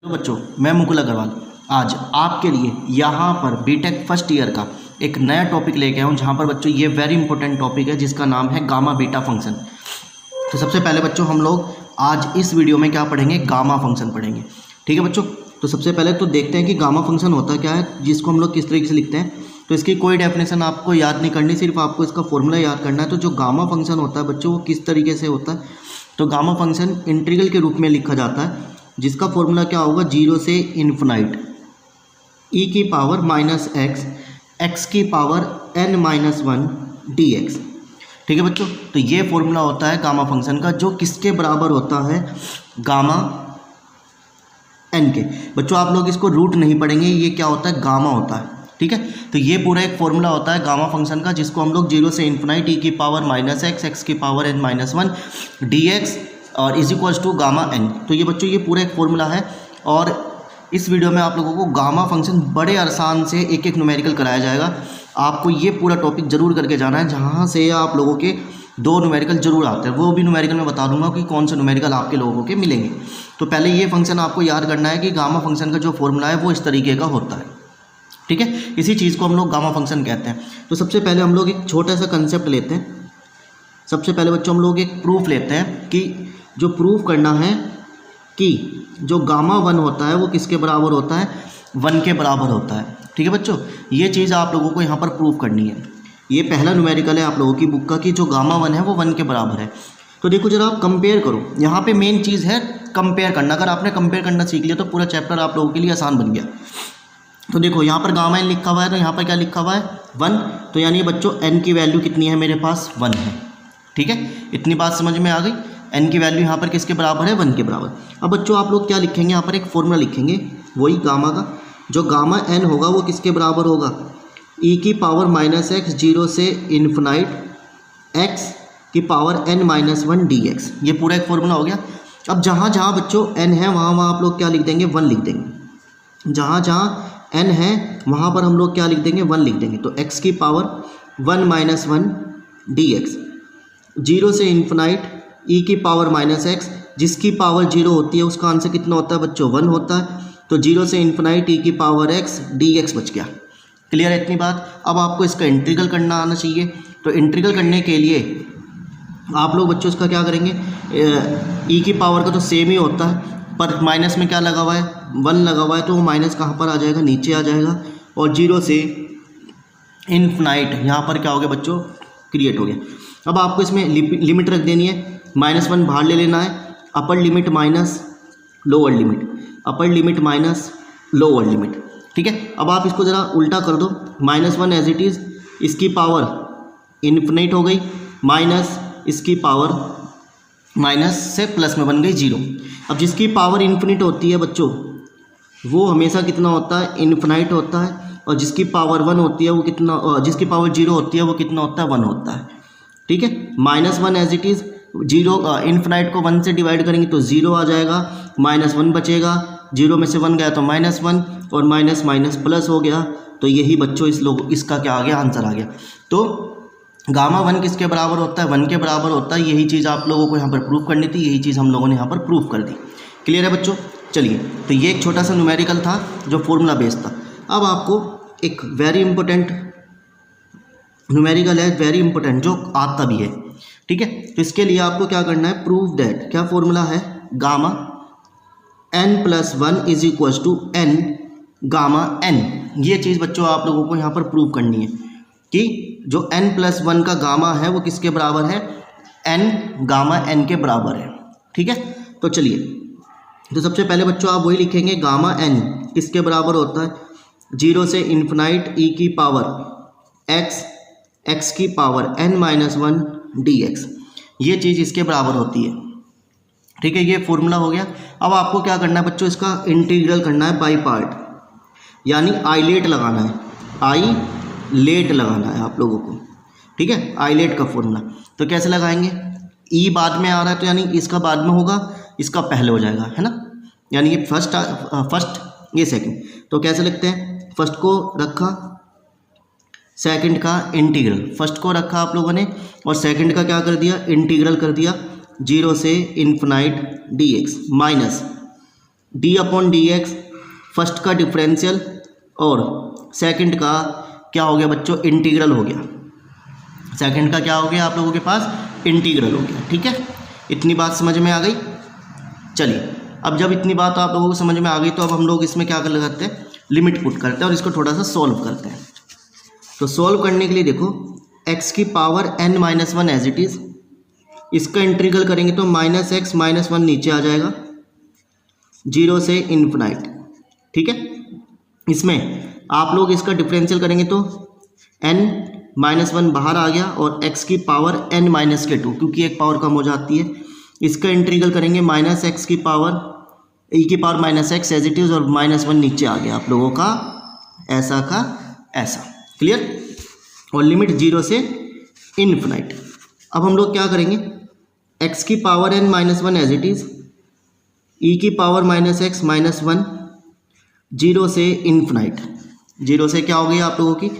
तो बच्चों, मैं मुकुल अग्रवाल आज आपके लिए यहाँ पर बीटेक फर्स्ट ईयर का एक नया टॉपिक लेके आया हूँ, जहाँ पर बच्चों ये वेरी इंपॉर्टेंट टॉपिक है जिसका नाम है गामा बीटा फंक्शन। तो सबसे पहले बच्चों हम लोग आज इस वीडियो में क्या पढ़ेंगे, गामा फंक्शन पढ़ेंगे। ठीक है बच्चों, तो सबसे पहले तो देखते हैं कि गामा फंक्शन होता क्या है, जिसको हम लोग किस तरीके से लिखते हैं। तो इसकी कोई डेफिनेशन आपको याद नहीं करनी, सिर्फ आपको इसका फॉर्मूला याद करना है। तो जो गामा फंक्शन होता है बच्चों, वो किस तरीके से होता है, तो गामा फंक्शन इंटीग्रल के रूप में लिखा जाता है, जिसका फॉर्मूला क्या होगा, 0 से इन्फिनाइट e की पावर माइनस x की पावर n-1 dx। ठीक है बच्चों, तो ये फॉर्मूला होता है गामा फंक्शन का, जो किसके बराबर होता है, गामा n के। बच्चों आप लोग इसको रूट नहीं पढ़ेंगे, ये क्या होता है, गामा होता है। ठीक है, तो ये पूरा एक फॉर्मूला होता है गामा फंक्शन का, जिसको हम लोग 0 से इन्फिनाइट e की पावर माइनस x की पावर n-1 dx और is equals to gamma n। तो ये बच्चों ये पूरा एक फॉर्मूला है, और इस वीडियो में आप लोगों को गामा फंक्शन बड़े आसान से एक एक न्यूमेरिकल कराया जाएगा। आपको ये पूरा टॉपिक जरूर करके जाना है, जहाँ से आप लोगों के 2 न्यूमेरिकल जरूर आते हैं, वो भी न्यूमेरिकल में बता दूंगा कि कौन से न्यूमेरिकल आपके लोगों के मिलेंगे। तो पहले ये फंक्शन आपको याद करना है कि गामा फंक्शन का जो फॉर्मूला है वो इस तरीके का होता है। ठीक है, इसी चीज़ को हम लोग गामा फंक्शन कहते हैं। तो सबसे पहले हम लोग एक छोटा सा कंसेप्ट लेते हैं। सबसे पहले बच्चों हम लोग एक प्रूफ लेते हैं कि जो प्रूफ करना है कि जो गामा 1 होता है वो किसके बराबर होता है, 1 के बराबर होता है। ठीक है बच्चों, ये चीज़ आप लोगों को यहाँ पर प्रूफ करनी है। ये पहला न्यूमेरिकल है आप लोगों की बुक का कि जो गामा 1 है वो 1 के बराबर है। तो देखो जरा आप कंपेयर करो, यहाँ पे मेन चीज़ है कंपेयर करना। अगर आपने कंपेयर करना सीख लिया तो पूरा चैप्टर आप लोगों के लिए आसान बन गया। तो देखो यहाँ पर गामा n लिखा हुआ है, तो यहाँ पर क्या लिखा हुआ है, 1। तो यानी बच्चों n की वैल्यू कितनी है, मेरे पास 1 है। ठीक है, इतनी बात समझ में आ गई। n की वैल्यू यहाँ पर किसके बराबर है, 1 के बराबर। अब बच्चों आप लोग क्या लिखेंगे, यहाँ पर एक फॉर्मूला लिखेंगे वही गामा का। जो गामा n होगा वो किसके बराबर होगा, e की पावर माइनस x 0 से इन्फिनाइट x की पावर n-1 dx। ये पूरा एक फॉर्मूला हो गया। अब जहाँ जहाँ बच्चों n है वहाँ आप लोग क्या लिख देंगे, 1 लिख देंगे। जहाँ जहाँ n है वहाँ पर हम लोग क्या लिख देंगे, 1 लिख देंगे। तो x की पावर 1-1 dx, 0 से इन्फिनाइट e की पावर माइनस x, जिसकी पावर 0 होती है उसका आंसर कितना होता है बच्चों, 1 होता है। तो 0 से इन्फिनाइट e की पावर x dx बच गया। क्लियर है इतनी बात। अब आपको इसका इंटीग्रल करना आना चाहिए। तो इंटीग्रल करने के लिए आप लोग बच्चों इसका क्या करेंगे, e की पावर का तो सेम ही होता है, पर माइनस में क्या लगा हुआ है, 1 लगा हुआ है, तो वो माइनस कहाँ पर आ जाएगा, नीचे आ जाएगा। और 0 से इन्फिनाइट यहाँ पर क्या हो गया बच्चों, क्रिएट हो गया। अब आपको इसमें लिमिट रख देनी है, -1 बाहर ले लेना है, upper limit minus lower limit, upper limit minus lower limit. ठीक है, अब आप इसको ज़रा उल्टा कर दो, -1 एज इट इज़, इसकी पावर इन्फिनाइट हो गई, माइनस इसकी पावर माइनस से प्लस में बन गई 0। अब जिसकी पावर इन्फिनिट होती है बच्चों वो हमेशा कितना होता है, इन्फिनाइट होता है। और जिसकी पावर 1 होती है वो कितना, जिसकी पावर 0 होती है वो कितना होता है, 1 होता है। ठीक है, -1 एज इट इज़, 0 इन्फिनाइट को 1 से डिवाइड करेंगे तो 0 आ जाएगा, -1 बचेगा, 0 में से 1 गया तो -1, और माइनस माइनस प्लस हो गया। तो यही बच्चों इसका क्या आ गया, आंसर आ गया। तो गामा 1 किसके बराबर होता है, 1 के बराबर होता है। यही चीज़ आप लोगों को यहाँ पर प्रूफ करनी थी, यही चीज़ हम लोगों ने यहाँ पर प्रूफ कर दी। क्लियर है बच्चों। चलिए, तो ये एक छोटा सा न्यूमेरिकल था जो फॉर्मूला बेस्ड था। अब आपको एक वेरी इंपॉर्टेंट न्यूमेरिकल है, वेरी इंपॉर्टेंट, जो आता भी है। ठीक है, तो इसके लिए आपको क्या करना है, प्रूव दैट, क्या फॉर्मूला है, gamma n+1 is equals to n gamma n। ये चीज़ बच्चों आप लोगों को यहाँ पर प्रूव करनी है कि जो n+1 का गामा है वो किसके बराबर है, n गामा n के बराबर है। ठीक है, तो चलिए, तो सबसे पहले बच्चों आप वही लिखेंगे, गामा n किसके बराबर होता है, 0 से इन्फिनाइट e की पावर x की पावर n-1 dx। ये चीज़ इसके बराबर होती है। ठीक है, ये फॉर्मूला हो गया। अब आपको क्या करना है बच्चों, इसका इंटीग्रल करना है बाई पार्ट, यानी आइलेट लगाना है, आइलेट लगाना है आप लोगों को। ठीक है, आइलेट का फॉर्मूला तो कैसे लगाएंगे, ई बाद में आ रहा है तो यानी इसका बाद में होगा, इसका पहले हो जाएगा, है ना। यानी ये फर्स्ट ये सेकंड। तो कैसे लिखते हैं, फर्स्ट को रखा, सेकंड का इंटीग्रल, फर्स्ट को रखा आप लोगों ने और सेकंड का क्या कर दिया, इंटीग्रल कर दिया, 0 से infinite dx minus D upon D x first का डिफरेंशियल और सेकंड का क्या हो गया बच्चों, इंटीग्रल हो गया। सेकंड का क्या हो गया आप लोगों के पास, इंटीग्रल हो गया। ठीक है, इतनी बात समझ में आ गई। चलिए अब जब इतनी बात आप लोगों को समझ में आ गई तो अब हम लोग इसमें क्या कर लगाते हैं, लिमिट पुट करते हैं और इसको थोड़ा सा सॉल्व करते हैं। तो सॉल्व करने के लिए देखो x की power n minus one as it is, इसका इंटीग्रल करेंगे तो माइनस एक्स माइनस वन नीचे आ जाएगा 0 से इन्फिनाइट। ठीक है, इसमें आप लोग इसका डिफरेंशियल करेंगे तो n माइनस वन बाहर आ गया और x की पावर n माइनस के 2 क्योंकि एक पावर कम हो जाती है। इसका इंटीग्रल करेंगे माइनस एक्स की पावर e की power minus x as it is और माइनस वन नीचे आ गया आप लोगों का ऐसा का ऐसा। क्लियर, और लिमिट 0 से इन्फिनाइट। अब हम लोग क्या करेंगे, x की power n minus one as it is, e की power minus x minus one 0 से इन्फिनाइट। 0 से क्या हो गई आप लोगों की,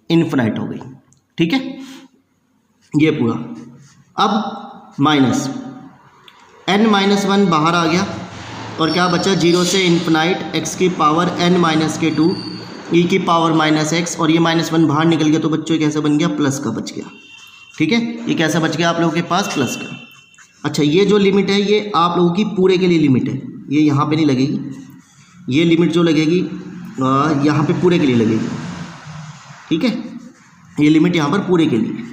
इन्फिनाइट हो गई। ठीक है, ये पूरा। अब माइनस n माइनस वन बाहर आ गया और क्या बचा, 0 से इन्फिनाइट x की पावर n माइनस के 2 e की पावर माइनस एक्स और ये माइनस वन बाहर निकल गया तो बच्चों ये कैसा बन गया, प्लस का बच गया। ठीक है, ये कैसा बच गया आप लोगों के पास, प्लस का। अच्छा, ये जो लिमिट है ये आप लोगों की पूरे के लिए लिमिट है, ये यहाँ पे नहीं लगेगी, ये लिमिट जो लगेगी यहाँ पे पूरे के लिए लगेगी। ठीक है, ये लिमिट यहाँ पर पूरे के लिए।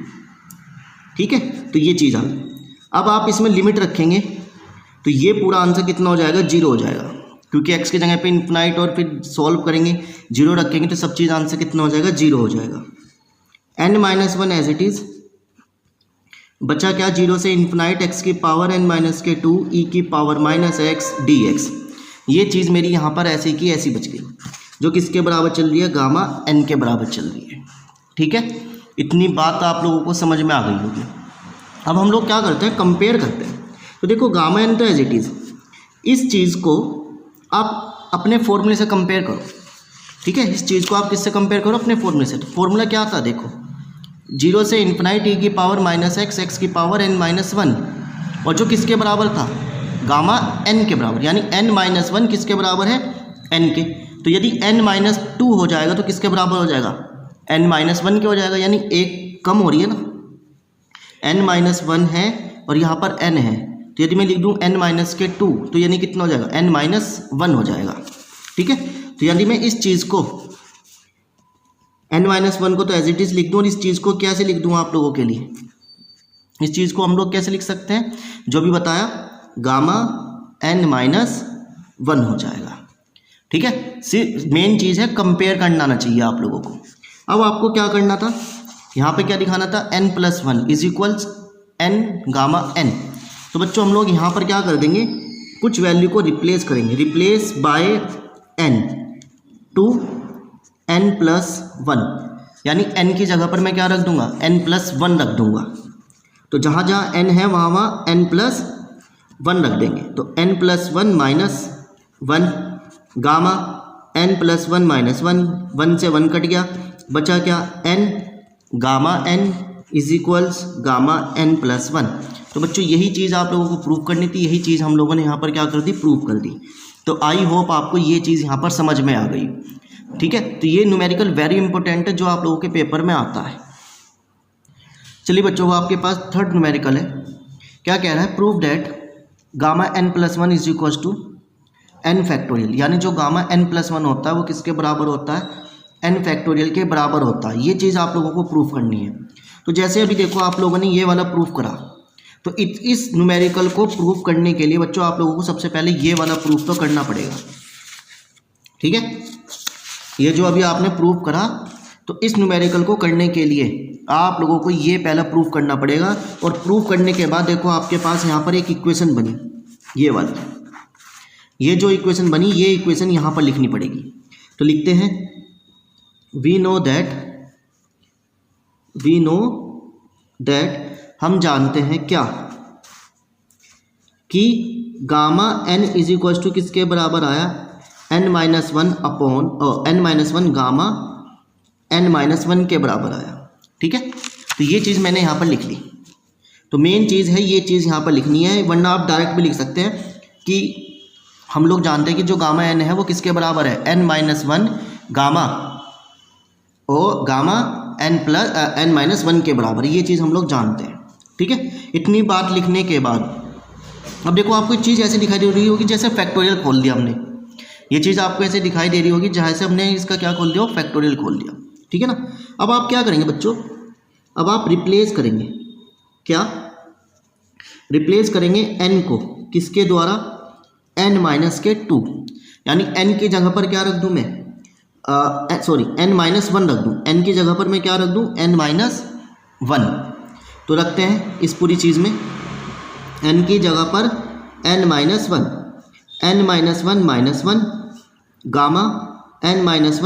ठीक है, तो ये चीज़ आ गई। अब आप इसमें लिमिट रखेंगे तो ये पूरा आंसर कितना हो जाएगा, 0 हो जाएगा, क्योंकि x की जगह पे इन्फिनाइट और फिर सॉल्व करेंगे 0 रखेंगे तो सब चीज़ आंसर कितना हो जाएगा, 0 हो जाएगा। n minus one as it is, बचा क्या, 0 से इन्फिनाइट x की पावर n माइनस के 2 e की power minus x d x. ये चीज़ मेरी यहाँ पर ऐसी की ऐसी बच गई, जो किसके बराबर चल रही है, गामा n के बराबर चल रही है। ठीक है, इतनी बात आप लोगों को समझ में आ गई होगी। अब हम लोग क्या करते हैं, कंपेयर करते हैं। तो देखो गामा n तो एज इट इज़, इस चीज़ को आप अपने फॉर्मूले से कंपेयर करो। ठीक है, इस चीज़ को आप किससे कंपेयर करो, अपने फॉर्मूले से। तो फॉर्मूला क्या था, देखो 0 से इन्फिनाइट e की पावर माइनस एक्स एक्स की पावर n माइनस वन, और जो किसके बराबर था, गामा n के बराबर, यानी n माइनस वन किसके बराबर है, n के। तो यदि n माइनस टू हो जाएगा तो किसके बराबर हो जाएगा, n माइनस वन के हो जाएगा, यानी एक कम हो रही है ना, n माइनस वन है और यहाँ पर n है, तो यदि मैं लिख दूँ n माइनस के 2 तो यानी कितना हो जाएगा, n माइनस वन हो जाएगा। ठीक है, तो यदि मैं इस चीज़ को n माइनस वन को तो एज इट इज़ लिख दूँ और इस चीज़ को कैसे लिख दूँ आप लोगों के लिए, इस चीज़ को हम लोग कैसे लिख सकते हैं, जो भी बताया, गामा n माइनस वन हो जाएगा। ठीक है, सिर्फ मेन चीज़ है कंपेयर करना आना चाहिए आप लोगों को। अब आपको क्या करना था, यहाँ पे क्या दिखाना था, n plus one is equals n gamma n। तो बच्चों हम लोग यहाँ पर क्या कर देंगे, कुछ वैल्यू को रिप्लेस करेंगे, replace by n to n plus one, यानी n की जगह पर मैं क्या रख दूंगा, n प्लस वन रख दूंगा। तो जहाँ जहाँ n है वहाँ वहाँ n प्लस वन रख देंगे। तो n plus one minus one, gamma n plus one minus one, one से वन कट गया, बचा क्या, n gamma n is equals gamma n plus one. तो बच्चों यही चीज़ आप लोगों को प्रूव करनी थी, यही चीज़ हम लोगों ने यहाँ पर क्या कर दी, प्रूव कर दी। तो आई होप आपको ये चीज़ यहाँ पर समझ में आ गई। ठीक है, तो ये न्यूमेरिकल वेरी इंपॉर्टेंट है जो आप लोगों के पेपर में आता है। चलिए बच्चों, आपके पास थर्ड न्यूमेरिकल है, क्या कह रहा है, prove that gamma n plus one is equals to n factorial, यानी जो गामा n प्लस वन होता है वो किसके बराबर होता है, n फैक्टोरियल के बराबर होता है। ये चीज़ आप लोगों को प्रूफ करनी है। तो जैसे अभी देखो आप लोगों ने ये वाला प्रूफ करा, तो इस न्यूमेरिकल को प्रूफ करने के लिए बच्चों आप लोगों को सबसे पहले ये वाला प्रूफ तो करना पड़ेगा। ठीक है, ये जो अभी आपने प्रूफ करा, तो इस न्यूमेरिकल को करने के लिए आप लोगों को ये पहला प्रूफ करना पड़ेगा। और प्रूफ करने के बाद देखो आपके पास यहाँ पर एक इक्वेशन बनी, ये वाली, ये जो इक्वेशन बनी, ये इक्वेशन यहाँ पर लिखनी पड़ेगी। तो लिखते हैं, वी नो दैट हम जानते हैं क्या, कि gamma n is equals to किसके बराबर आया, n minus one upon n minus one gamma n minus one के बराबर आया। ठीक है, तो ये चीज़ मैंने यहाँ पर लिख ली। तो मेन चीज़ है ये चीज़ यहाँ पर लिखनी है, वरना आप डायरेक्ट भी लिख सकते हैं कि हम लोग जानते हैं कि जो गामा एन है वो किसके बराबर है, n-1 गामा और गामा n-1 के बराबर, ये चीज़ हम लोग जानते हैं। ठीक है, इतनी बात लिखने के बाद अब देखो आपको एक चीज़ ऐसे दिखाई दे रही होगी जैसे फैक्टोरियल खोल दिया हमने, ये चीज़ आपको ऐसे दिखाई दे रही होगी जैसे हमने इसका क्या खोल दिया, फैक्टोरियल खोल दिया। ठीक है ना, अब आप क्या करेंगे बच्चों, अब आप रिप्लेस करेंगे, क्या रिप्लेस करेंगे n को किसके द्वारा, n-2, यानी n की जगह पर क्या रख दूं मैं, n-1 रख दूं, n की जगह पर मैं क्या रख दूं, n-1। तो रखते हैं इस पूरी चीज़ में n की जगह पर n-1 -1 गामा n-1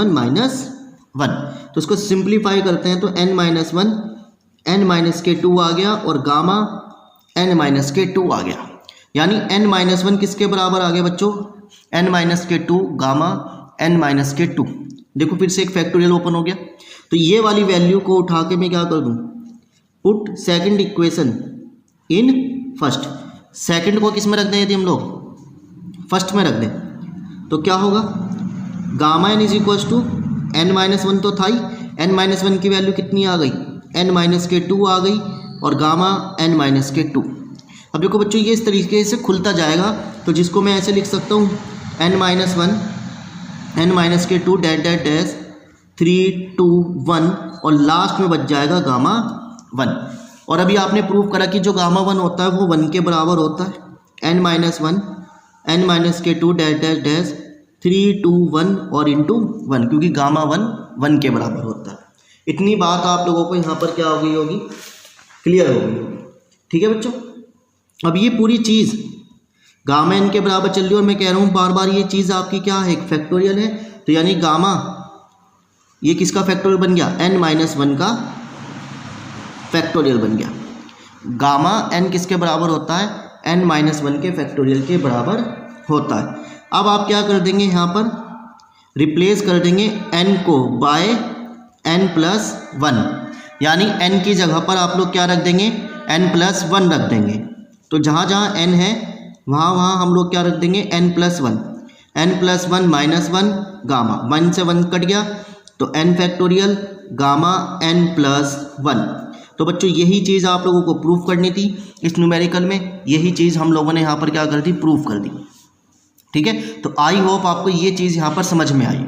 तो इसको सिंप्लीफाई करते हैं तो n-1 n-2 आ गया और गामा n-2 आ गया, यानी n-1 किसके बराबर आ गया बच्चों, n-2 गामा n-2। देखो फिर से एक फैक्टोरियल ओपन हो गया, तो ये वाली वैल्यू को उठा के मैं क्या कर दूं, put second equation in first, second को किस में रख दें, यदि हम लोग फर्स्ट में रख दें तो क्या होगा, gamma n is equals to n-1 तो था ही, n-1 की वैल्यू कितनी आ गई, n-2 आ गई और गामा n-2। अब देखो बच्चों ये इस तरीके से खुलता जाएगा, तो जिसको मैं ऐसे लिख सकता हूँ n-1 n-2 dash dash dash 3 2 1 और लास्ट में बच जाएगा गामा 1। और अभी आपने प्रूव करा कि जो गामा 1 होता है वो 1 के बराबर होता है, n-1 n-2 dash dash dash 3 2 1 और इंटू 1, क्योंकि गामा 1 के बराबर होता है। इतनी बात आप लोगों को यहाँ पर क्या हो गई होगी, क्लियर हो गई होगी। ठीक है बच्चों, अब ये पूरी चीज़ गामा n के बराबर चल रही है और मैं कह रहा हूँ बार बार ये चीज़ आपकी क्या है, एक फैक्टोरियल है, तो यानी गामा ये किसका फैक्टोरियल बन गया, n-1 का फैक्टोरियल बन गया। गामा n किसके बराबर होता है, n-1 के फैक्टोरियल के बराबर होता है। अब आप क्या कर देंगे, यहाँ पर रिप्लेस कर देंगे n को बाय n+1, यानी n की जगह पर आप लोग क्या रख देंगे, n+1 रख देंगे। तो जहाँ जहाँ n है वहाँ वहाँ हम लोग क्या रख देंगे, n+1 -1 गामा 1 से 1 कट गया तो n फैक्टोरियल गामा n+1। तो बच्चों यही चीज़ आप लोगों को प्रूफ करनी थी इस न्यूमेरिकल में, यही चीज़ हम लोगों ने यहाँ पर क्या कर दी, प्रूफ कर दी। ठीक है, तो आई होप आपको ये चीज़ यहाँ पर समझ में आई।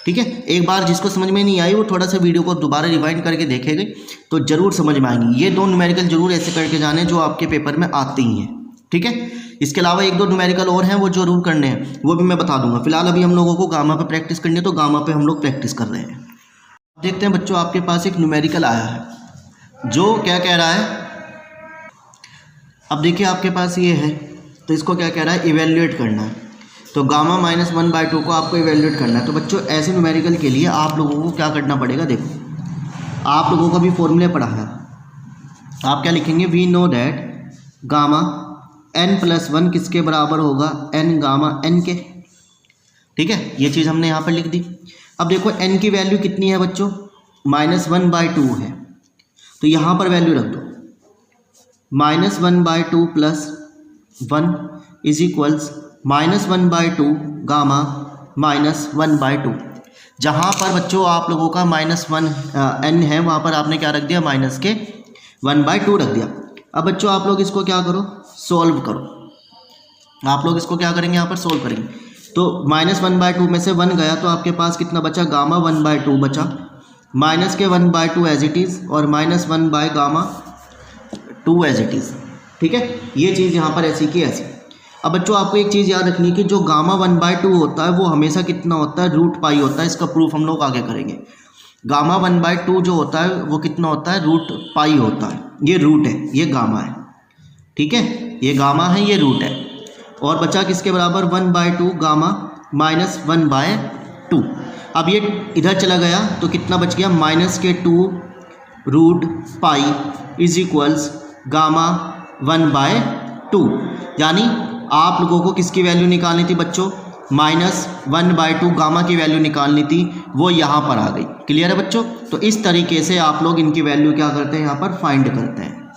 ठीक है, एक बार जिसको समझ में नहीं आई वो थोड़ा सा वीडियो को दोबारा रिवाइंड करके देखेंगे तो ज़रूर समझ में आएंगी। ये 2 न्यूमेरिकल जरूर ऐसे करके जाने जो आपके पेपर में आते ही हैं। ठीक है, इसके अलावा 1-2 न्यूमेरिकल और हैं वो जरूर करने हैं, वो भी मैं बता दूंगा। फिलहाल अभी हम लोगों को गामा पे प्रैक्टिस करनी है तो गामा पे हम लोग प्रैक्टिस कर रहे हैं। देखते हैं बच्चों, आपके पास एक न्यूमेरिकल आया है जो क्या कह रहा है, अब देखिए आपके पास ये है तो इसको क्या कह रहा है, इवेल्युएट करना है। तो गामा -1/2 को आपको इवेल्युएट करना है। तो बच्चों ऐसे न्यूमेरिकल के लिए आप लोगों को क्या करना पड़ेगा, देखो आप लोगों को भी फॉर्मूले पढ़ा है, आप क्या लिखेंगे, we know that gamma n+1 किसके बराबर होगा, n गामा n के। ठीक है, ये चीज़ हमने यहाँ पर लिख दी। अब देखो n की वैल्यू कितनी है बच्चों, -1/2 है, तो यहाँ पर वैल्यू रख दो, -1/2 + 1 इज इक्वल्स -1/2 गामा -1/2। जहाँ पर बच्चों आप लोगों का -1 n है वहाँ पर आपने क्या रख दिया, -1/2 रख दिया। अब बच्चों आप लोग इसको क्या करो, सोल्व करो। आप लोग इसको क्या करेंगे, यहाँ पर सोल्व करेंगे। तो -1/2 में से 1 गया तो आपके पास कितना बचा, गामा 1/2 बचा, माइनस के 1/2 एज इट इज़ और -1/2 एज इट इज़। ठीक है, ये चीज़ यहाँ पर ऐसी की ऐसी। अब बच्चों आपको एक चीज़ याद रखनी है कि जो गामा 1/2 होता है वो हमेशा कितना होता है, √π होता है। इसका प्रूफ हम लोग आगे करेंगे। गामा 1/2 जो होता है वो कितना होता है, √π होता है। ये रूट है, ये गामा है। ठीक है, ये गामा है, ये रूट है। और बचा किसके बराबर, 1/2 गामा -1/2। अब ये इधर चला गया तो कितना बच गया, -2 √π इज इक्वल्स गामा 1/2। यानी आप लोगों को किसकी वैल्यू निकालनी थी बच्चों, -1/2 गामा की वैल्यू निकालनी थी, वो यहाँ पर आ गई। क्लियर है बच्चों। तो इस तरीके से आप लोग इनकी वैल्यू क्या करते हैं, यहाँ पर फाइंड करते हैं।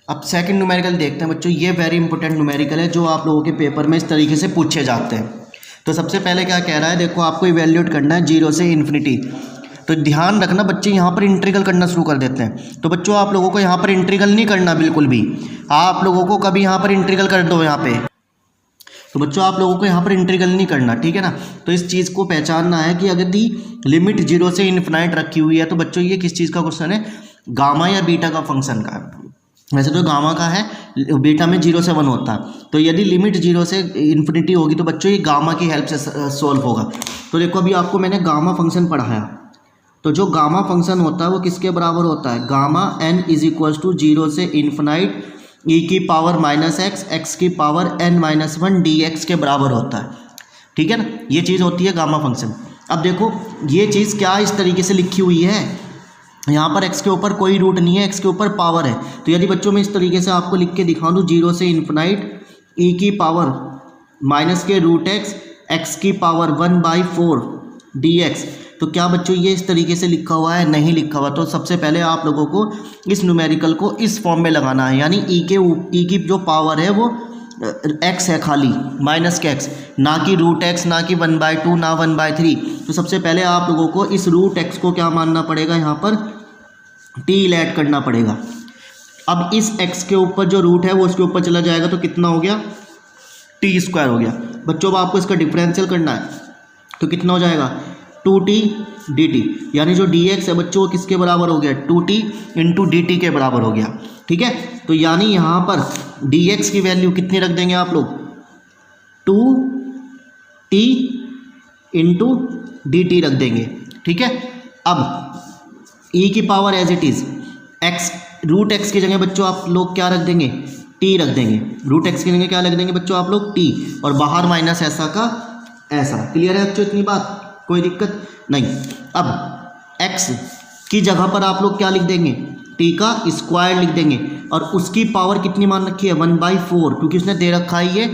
अब सेकंड न्यूमेरिकल देखते हैं बच्चों। ये वेरी इंपॉर्टेंट न्यूमेरिकल है जो आप लोगों के पेपर में इस तरीके से पूछे जाते हैं। तो सबसे पहले क्या कह रहा है, देखो आपको इवैल्यूएट करना है 0 से इन्फिनिटी। तो ध्यान रखना बच्चे, यहाँ पर इंटीग्रल करना शुरू कर देते हैं। तो बच्चों आप लोगों को यहाँ पर इंटीग्रल नहीं करना बिल्कुल भी। आप लोगों को कभी यहाँ पर इंटीग्रल कर दो यहाँ पे, तो बच्चों आप लोगों को यहाँ पर इंटीग्रल नहीं करना, ठीक है ना। तो इस चीज़ को पहचानना है कि अगर दी लिमिट 0 से इन्फिनाइट रखी हुई है तो बच्चों ये किस चीज़ का क्वेश्चन है, गामा या बीटा का फंक्शन का है। वैसे तो गामा का है, बीटा में 0 से 1 होता है। तो यदि लिमिट 0 से इन्फिनिटी होगी तो बच्चों ये गामा की हेल्प से सॉल्व होगा। तो देखो अभी आपको मैंने गामा फंक्शन पढ़ाया, तो जो गामा फंक्शन होता है वो किसके बराबर होता है, gamma n is equals to 0 से इन्फिनाइट e की पावर -x x की पावर n-1 dx के बराबर होता है, ठीक है ना। ये चीज़ होती है गामा फंक्शन। अब देखो ये चीज़ क्या इस तरीके से लिखी हुई है, यहाँ पर x के ऊपर कोई रूट नहीं है, x के ऊपर पावर है। तो यदि बच्चों मैं इस तरीके से आपको लिख के दिखा दूँ 0 से इन्फिनाइट e की पावर माइनस के रूट x x की पावर 1/4 dx, तो क्या बच्चों ये इस तरीके से लिखा हुआ है, नहीं लिखा हुआ। तो सबसे पहले आप लोगों को इस न्यूमेरिकल को इस फॉर्म में लगाना है, यानी e की जो पावर है वो x है खाली, माइनस के x, ना कि रूट x, ना कि 1/2, ना 1/3। तो सबसे पहले आप लोगों को इस रूट x को क्या मानना पड़ेगा, यहाँ पर t ऐड करना पड़ेगा। अब इस x के ऊपर जो रूट है वो उसके ऊपर चला जाएगा तो कितना हो गया, t² हो गया। बच्चों अब आपको इसका डिफरेंशियल करना है तो कितना हो जाएगा 2t dt, यानी जो dx है बच्चों वो किसके बराबर हो गया, 2t इंटू dt के बराबर हो गया, ठीक है। तो यानी यहाँ पर dx की वैल्यू कितनी रख देंगे आप लोग, 2t इंटू dt रख देंगे, ठीक है। अब e की power as it is x, root x की जगह बच्चों आप लोग क्या रख देंगे, t रख देंगे। रूट x की जगह क्या रख देंगे बच्चों आप लोग, t, और बाहर माइनस ऐसा का ऐसा। क्लियर है बच्चों, इतनी बात, कोई दिक्कत नहीं। अब x की जगह पर आप लोग क्या लिख देंगे, t का स्क्वायर लिख देंगे, और उसकी पावर कितनी मान रखी है 1/4, क्योंकि उसने दे रखा है ये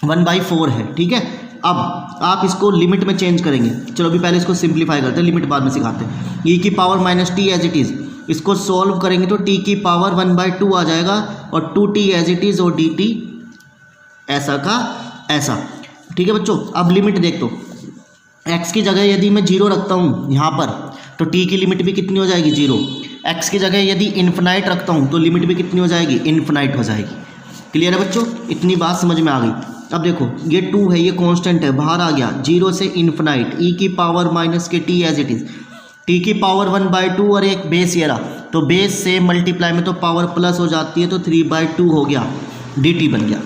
1/4 है, ठीक है। अब आप इसको लिमिट में चेंज करेंगे। चलो अभी पहले इसको सिंप्लीफाई करते हैं, लिमिट बाद में सिखाते हैं। e की power -t as it is, इसको सॉल्व करेंगे तो t की पावर 1/2 आ जाएगा, और 2t एज इट इज़ और dt ऐसा का ऐसा, ठीक है बच्चों। अब लिमिट देख दो, x की जगह यदि मैं 0 रखता हूँ यहाँ पर तो t की लिमिट भी कितनी हो जाएगी 0। x की जगह यदि इन्फिनाइट रखता हूँ तो लिमिट भी कितनी हो जाएगी, इन्फिनाइट हो जाएगी। क्लियर है बच्चों, इतनी बात समझ में आ गई। अब देखो ये 2 है, ये कांस्टेंट है, बाहर आ गया 0 से इन्फिनाइट e की पावर माइनस के t as it is, t की पावर 1/2 और एक बेस ये रहा, तो बेस से मल्टीप्लाई में तो पावर प्लस हो जाती है, तो 3/2 हो गया, dt बन गया।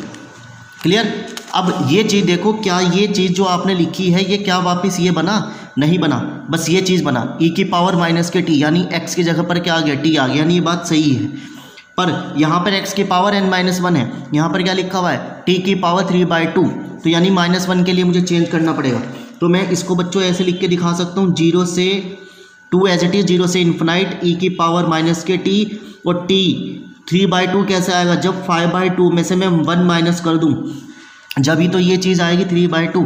क्लियर। अब ये चीज़ देखो, क्या ये चीज़ जो आपने लिखी है ये क्या वापस ये बना, नहीं बना, बस ये चीज़ बना, e की पावर माइनस के t, यानी x की जगह पर क्या आ गया, t आ गया, यानी ये बात सही है। पर यहाँ पर x की पावर n-1 है, यहाँ पर क्या लिखा हुआ है, t की पावर 3/2, तो यानी -1 के लिए मुझे चेंज करना पड़ेगा। तो मैं इसको बच्चों ऐसे लिख के दिखा सकता हूँ, 0 से 2 एज इट इज़, 0 से इन्फिनाइट e की पावर माइनस के t, और t 3/2 कैसे आएगा, जब 5/2 में से मैं 1 माइनस कर दूँ जब ही तो ये चीज़ आएगी 3/2,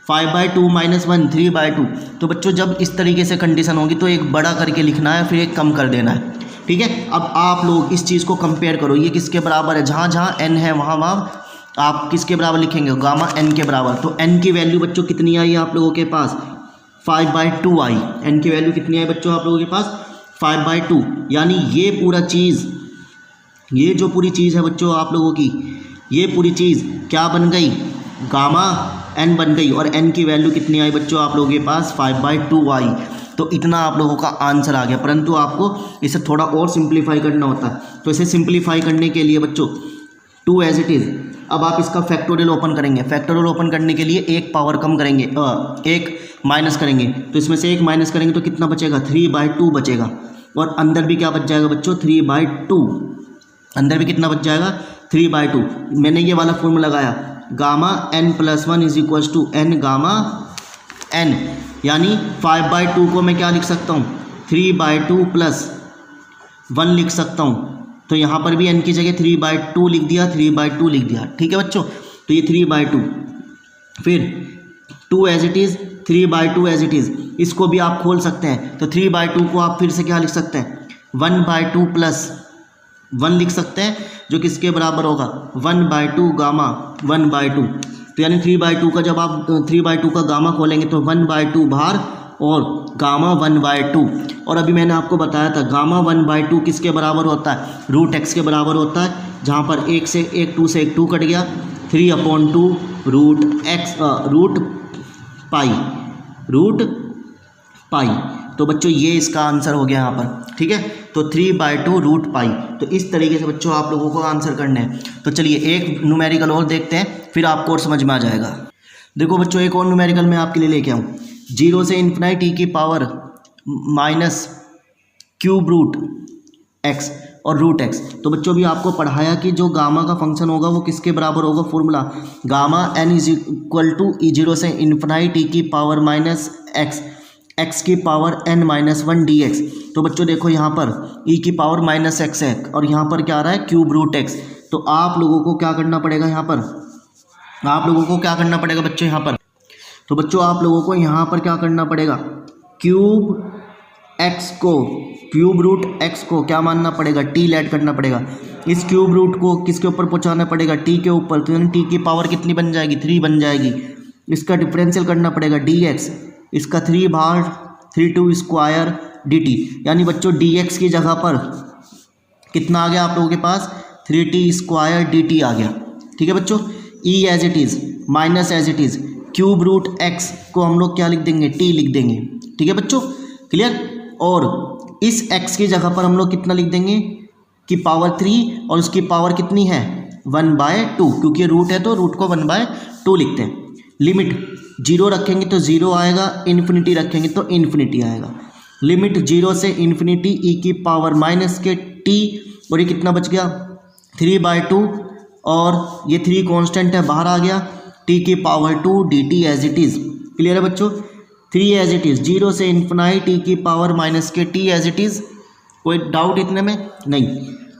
5/2 - 1 3/2। तो बच्चों जब इस तरीके से कंडीशन होगी तो एक बड़ा करके लिखना है, फिर एक कम कर देना है, ठीक है। अब आप लोग इस चीज़ को कंपेयर करो, ये किसके बराबर है, जहाँ जहाँ n है वहाँ वहाँ आप किसके बराबर लिखेंगे, गामा n के बराबर। तो n की वैल्यू बच्चों कितनी आई आप लोगों के पास, 5/2 आई। n की वैल्यू कितनी आई बच्चों आप लोगों के पास, 5/2, यानी ये पूरा चीज़, ये जो पूरी चीज़ है बच्चों आप लोगों की, ये पूरी चीज़ क्या बन गई, गामा n बन गई, और n की वैल्यू कितनी आई बच्चों आप लोगों के पास, 5/2 आई। तो इतना आप लोगों का आंसर आ गया, परंतु आपको इसे थोड़ा और सिंप्लीफाई करना होता है। तो इसे सिंप्लीफाई करने के लिए बच्चों 2 एज इट इज़, अब आप इसका फैक्टोरियल ओपन करेंगे। फैक्टोरियल ओपन करने के लिए एक पावर कम करेंगे, एक माइनस करेंगे, तो इसमें से एक माइनस करेंगे तो कितना बचेगा, 3/2 बचेगा, और अंदर भी क्या बच जाएगा बच्चों, 3/2, अंदर भी कितना बच जाएगा, 3/2। मैंने ये वाला फॉर्मूला लगाया, gamma n+1 is equal to n gamma n, यानी 5/2 को मैं क्या लिख सकता हूँ, 3/2 + 1 लिख सकता हूँ। तो यहाँ पर भी n की जगह 3/2 लिख दिया, 3/2 लिख दिया, ठीक है बच्चों। तो ये 3/2, फिर 2 as it is, 3/2 as it is, इसको भी आप खोल सकते हैं। तो 3/2 को आप फिर से क्या लिख सकते हैं, 1/2 + 1 लिख सकते हैं, जो किसके बराबर होगा 1/2 गामा 1/2। तो यानी 3/2 का जब आप 3/2 का गामा खोलेंगे तो 1/2 बाहर और गामा 1/2। और अभी मैंने आपको बताया था गामा 1/2 किसके बराबर होता है, √x के बराबर होता है, जहाँ पर 1 से 1 2 से 1 2 कट गया, 3/2 √पाई। तो बच्चों ये इसका आंसर हो गया यहाँ पर, ठीक है। तो 3/2 √पाई। तो इस तरीके से बच्चों आप लोगों को आंसर करने हैं। तो चलिए एक न्यूमेरिकल और देखते हैं, फिर आपको और समझ में आ जाएगा। देखो बच्चों एक और न्यूमेरिकल मैं आपके लिए लेके आऊँ, 0 से इन्फिनिटी की पावर -³ और √x। तो बच्चों भी आपको पढ़ाया कि जो गामा का फंक्शन होगा वो किसके बराबर होगा, फॉर्मूला गामा n = 0 से इन्फिनिटी की पावर -x की पावर n-1 dx। तो बच्चों देखो यहाँ पर e की पावर -x है और यहाँ पर क्या आ रहा है ³ तो आप लोगों को क्या करना पड़ेगा यहाँ पर, आप लोगों को क्या करना पड़ेगा बच्चों यहाँ पर, तो बच्चों आप लोगों को यहाँ पर क्या करना पड़ेगा, √x को क्या मानना पड़ेगा, t ऐड करना पड़ेगा। इस √, को किसके ऊपर पहुँचाना पड़ेगा, t के ऊपर। तो यानी t की पावर कितनी बन जाएगी, 3 बन जाएगी। इसका डिफरेंशियल करना पड़ेगा dx, इसका 3/√2² dt। यानी बच्चों dx की जगह पर कितना आ गया आप लोगों के पास, 3t² dt आ गया, ठीक है बच्चों। e एज इट इज़ ³ को हम लोग क्या लिख देंगे, t लिख देंगे, ठीक है बच्चों, क्लियर। और इस x की जगह पर हम लोग कितना लिख देंगे कि पावर 3 और उसकी पावर कितनी है 1/2, क्योंकि रूट है तो रूट को 1/2 लिखते हैं। लिमिट 0 रखेंगे तो 0 आएगा, इन्फिनिटी रखेंगे तो इन्फिनिटी आएगा। लिमिट 0 से इन्फिनिटी e की पावर -t, और ये कितना बच गया 3/2, और ये 3 कांस्टेंट है बाहर आ गया, t की power 2 dt as it is. Clear है बच्चों, 3 एज इट इज़, 0 से इन्फिनिटी t की power -t as it is. कोई डाउट इतने में नहीं।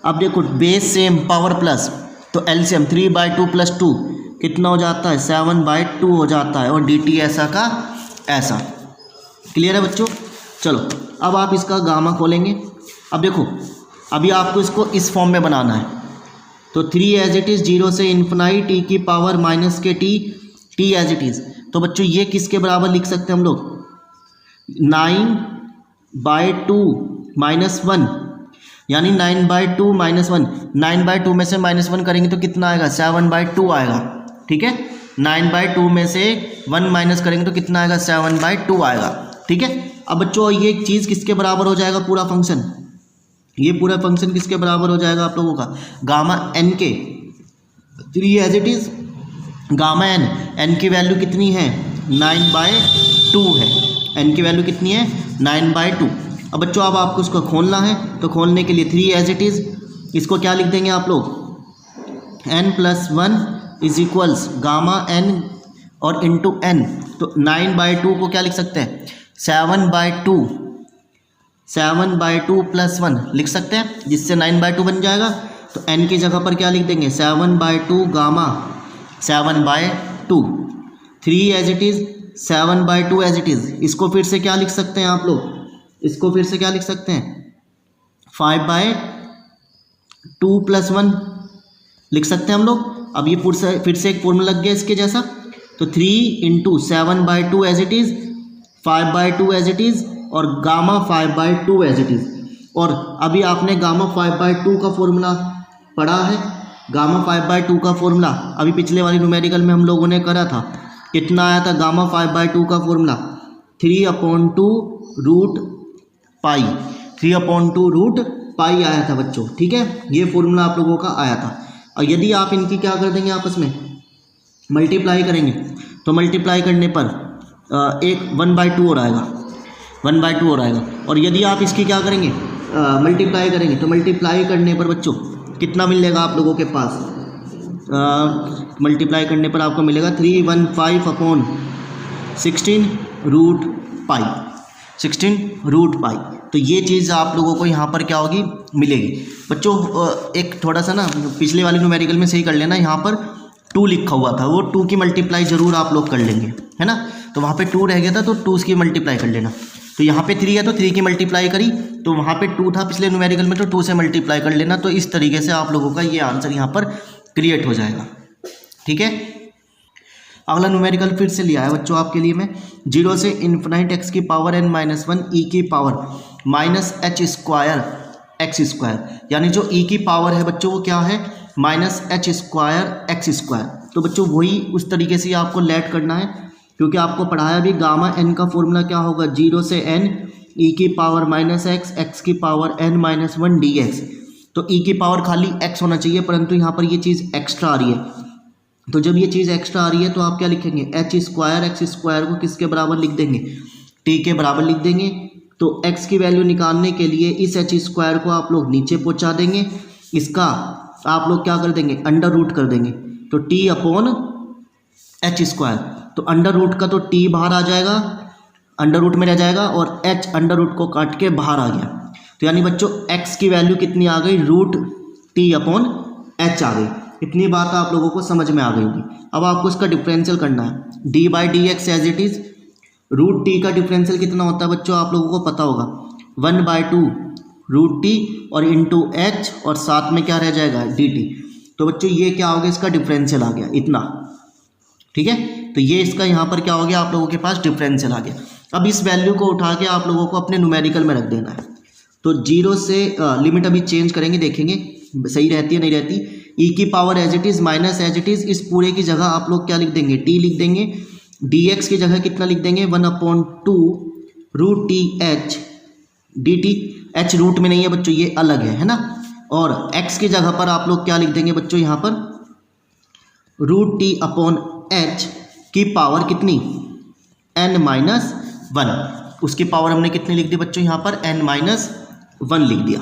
अब देखो बेस सेम पावर प्लस, तो एलसीएम 3/2 + 2 कितना हो जाता है 7/2 हो जाता है, और dt ऐसा का ऐसा। क्लियर है बच्चों। चलो अब आप इसका गामा खोलेंगे। अब देखो अभी आपको इसको इस फॉर्म में बनाना है, तो 3 एज इट इज़, 0 से इन्फिनिटी t की power -t as it is. तो बच्चों ये किसके बराबर लिख सकते हैं हम लोग, 9/2 - 1, यानी 9/2 - 1, 9/2 में से -1 करेंगे तो कितना आएगा 7/2 आएगा, ठीक है। 9/2 में से 1 माइनस करेंगे तो कितना आएगा 7/2 आएगा, ठीक है। अब बच्चों ये चीज़ किसके बराबर हो जाएगा, पूरा फंक्शन, ये पूरा फंक्शन किसके बराबर हो जाएगा आप लोगों का, गामा n के। 3 as it is gamma n की वैल्यू कितनी है 9/2 है, n की वैल्यू कितनी है 9/2। अब बच्चों अब आपको इसको खोलना है, तो खोलने के लिए 3 एज इट इज़, इसको क्या लिख देंगे आप लोग n+1 = गामा n और इंटू n। तो 9/2 को क्या लिख सकते हैं 7/2 + 1 लिख सकते हैं, जिससे 9/2 बन जाएगा। तो n की जगह पर क्या लिख देंगे 7/2 gamma 7/2, 3 as it is 7/2 as it is. इसको फिर से क्या लिख सकते हैं आप लोग, इसको फिर से क्या लिख सकते हैं 5/2 + 1 लिख सकते हैं हम लोग। अब ये फिर से एक फॉर्मूला लग गया इसके जैसा, तो 3 × 7/2 as it is, 5/2 as it is, और गामा 5/2 एज इट इज़। और अभी आपने गामा 5/2 का फॉर्मूला पढ़ा है, गामा 5/2 का फॉर्मूला अभी पिछले वाली न्यूमेरिकल में हम लोगों ने करा था। कितना आया था गामा 5/2 का फॉर्मूला 3/2√पाई, 3/2√पाई आया था बच्चों, ठीक है। ये फॉर्मूला आप लोगों का आया था। और यदि आप इनकी क्या कर देंगे आपस में मल्टीप्लाई करेंगे, तो मल्टीप्लाई करने पर एक 1/2 हो आएगा, 1/2 हो आएगा। और यदि आप इसकी क्या करेंगे मल्टीप्लाई करेंगे, तो मल्टीप्लाई करने पर बच्चों कितना मिलेगा आप लोगों के पास, मल्टीप्लाई करने पर आपको मिलेगा 315/16√पाई, 16√पाई। तो ये चीज़ आप लोगों को यहाँ पर क्या होगी मिलेगी बच्चों। एक थोड़ा सा ना पिछले वाली न्यूमेरिकल में सही कर लेना, यहाँ पर 2 लिखा हुआ था, वो 2 की मल्टीप्लाई ज़रूर आप लोग कर लेंगे, है ना। तो वहाँ पे 2 रह गया था, तो 2 की मल्टीप्लाई कर लेना। तो यहाँ पे 3 है तो 3 की मल्टीप्लाई करी, तो वहाँ पे 2 था पिछले न्यूमेरिकल में, तो 2 से मल्टीप्लाई कर लेना। तो इस तरीके से आप लोगों का ये आंसर यहाँ पर क्रिएट हो जाएगा। ठीक है, अगला न्यूमेरिकल फिर से लिया है बच्चों आपके लिए मैं, 0 से इन्फिनाइट x की पावर n-1 e की पावर -h² x², यानी जो e की पावर है बच्चों वो क्या है -h² x²। तो बच्चों वही उस तरीके से आपको लेट करना है, क्योंकि आपको पढ़ाया भी गामा n का फॉर्मूला क्या होगा, 0 से n e की पावर -x x की पावर n-1 dx। तो e की पावर खाली x होना चाहिए, परंतु यहाँ पर ये चीज़ एक्स्ट्रा आ रही है। तो जब ये चीज़ एक्स्ट्रा आ रही है तो आप क्या लिखेंगे, h² x² को किसके बराबर लिख देंगे, t के बराबर लिख देंगे। तो x की वैल्यू निकालने के लिए इस h² को आप लोग नीचे पहुंचा देंगे, इसका आप लोग क्या कर देंगे, अंडर रूट कर देंगे। तो t/h², तो अंडर रूट का तो t बाहर आ जाएगा, अंडर रूट में रह जाएगा, और h अंडर रूट को काट के बाहर आ गया। तो यानी बच्चों x की वैल्यू कितनी आ गई, √t/h आ गई। इतनी बात आप लोगों को समझ में आ गई होगी। अब आपको इसका डिफरेंशियल करना है, d/dx as it is. √t का डिफरेंशियल कितना होता है बच्चों, आप लोगों को पता होगा, 1/2 √t और इंटू h, और साथ में क्या रह जाएगा, dt। तो बच्चों ये क्या हो गया, इसका डिफरेंशियल आ गया इतना। ठीक है, तो ये इसका यहाँ पर क्या हो गया, आप लोगों के पास डिफरेंशियल आ गया। अब इस वैल्यू को उठा के आप लोगों को अपने न्यूमेरिकल में रख देना है। तो 0 से लिमिट अभी चेंज करेंगे, देखेंगे सही रहती है नहीं रहती। e की power as it is minus as it is, इस पूरे की जगह आप लोग क्या लिख देंगे, t लिख देंगे। dx की जगह कितना लिख देंगे, 1/2 √t/h dt। h रूट में नहीं है बच्चों, ये अलग है ना। और x की जगह पर आप लोग क्या लिख देंगे बच्चों, यहाँ पर √t/h की पावर कितनी, n-1। उसकी पावर हमने कितनी लिख दी बच्चों, यहाँ पर n-1 लिख दिया।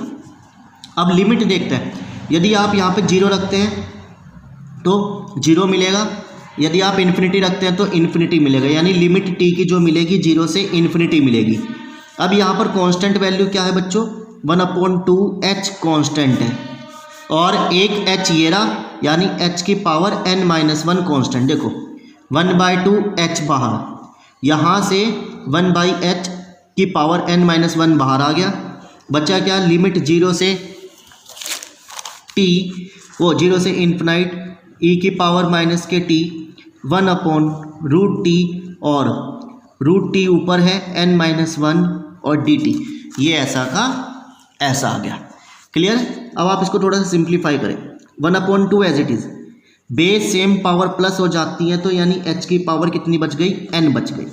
अब लिमिट देखते हैं, यदि आप यहाँ पे 0 रखते हैं तो 0 मिलेगा, यदि आप इन्फिनिटी रखते हैं तो इन्फिनिटी मिलेगा, यानी लिमिट t की जो मिलेगी 0 से इन्फिनिटी मिलेगी। अब यहाँ पर कांस्टेंट वैल्यू क्या है बच्चों, 1/2 h कांस्टेंट है, और एक h ये रहा, यानी h की पावर n-1 कांस्टेंट। देखो 1/2 h बाहर, यहाँ से 1/h की पावर n-1 बाहर आ गया, बचा क्या, लिमिट 0 से t, वो 0 से इन्फिनाइट e की पावर -t 1/√t, और √t ऊपर है n-1 और dt। ये ऐसा का ऐसा आ गया। क्लियर। अब आप इसको थोड़ा सा सिंप्लीफाई करें, 1/2 as it is, base same power plus हो जाती है, तो यानी h की पावर कितनी बच गई, n बच गई।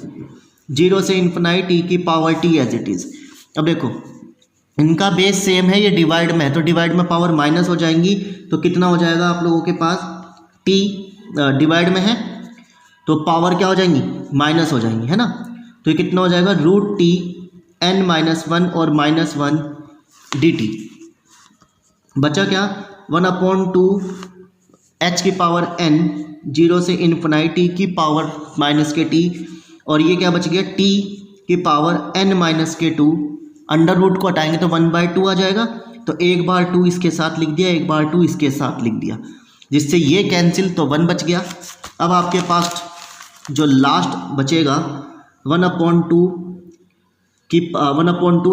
0 से इन्फिनाइट e की power t as it is. अब देखो इनका बेस सेम है, ये डिवाइड में है, तो डिवाइड में पावर माइनस हो जाएंगी, तो कितना हो जाएगा आप लोगों के पास, t डिवाइड में है तो पावर क्या हो जाएंगी, माइनस हो जाएंगी, है ना। तो ये कितना हो जाएगा, √t n-1 और -1 dt। बचा क्या, 1/2 h की पावर n, 0 से इन्फिनाइट t की पावर -t, और ये क्या बच गया, t की पावर n-2। अंडर रूट को हटाएंगे तो 1/2 आ जाएगा, तो एक बार 2 इसके साथ लिख दिया, एक बार 2 इसके साथ लिख दिया, जिससे ये कैंसिल, तो 1 बच गया। अब आपके पास जो लास्ट बचेगा 1/2